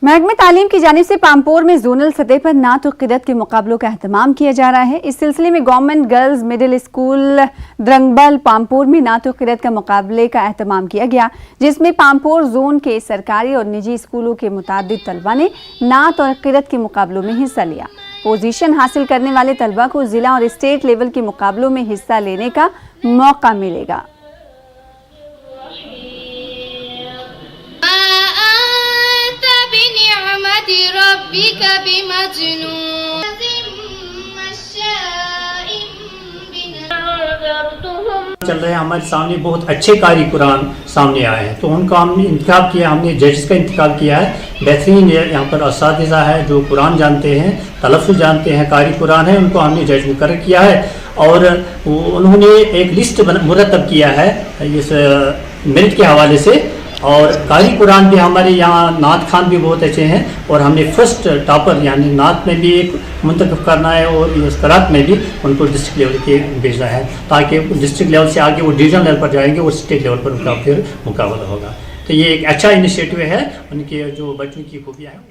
महकमे तालीम की जानिब से पामपोर में जोनल सतह पर नात और क़िरात के मुकाबलों का अहतमाम किया जा रहा है। इस सिलसिले में government girls middle school द्रंगबल Pampore में नात और क़िरात का मुकाबले का अहतमाम किया गया, जिसमें पामपोर जोन के सरकारी और निजी स्कूलों के मुतादिद तलबा ने नात और क़िरात के मुकाबलों में हिस्सा लिया। पोजीशन हासिल करने वाले तलबा को जिला और स्टेट लेवल के मुकाबलों में हिस्सा लेने का मौका मिलेगा। चल रहे हैं, हमारे सामने बहुत अच्छे कारी कुरान सामने आए हैं, तो उनका हमने इंतखाब किया, हमने जजेस का इंतखाब किया है। बेहतरीन यहाँ पर असातिज़ा है जो कुरान जानते हैं, तलफ़्फ़ुज़ जानते हैं, कारी कुरान है, उनको हमने जज मुकर्रर किया है और उन्होंने एक लिस्ट मुरतब किया है इस मेरिट के हवाले से। और कारी कुरान भी हमारे यहाँ नात खान भी बहुत अच्छे हैं और हमने फर्स्ट टॉपर यानी नात में भी एक मुंतखब करना है और इस क़िरात में भी उनको डिस्ट्रिक्ट लेवल के भेजना है, ताकि डिस्ट्रिक्ट लेवल से आगे वो डिवीजन लेवल पर जाएंगे और स्टेट लेवल पर उनका फिर मुकाबला होगा। तो ये एक अच्छा इनिशिएटिव है, उनके जो बच्चों की खूबियाँ हैं।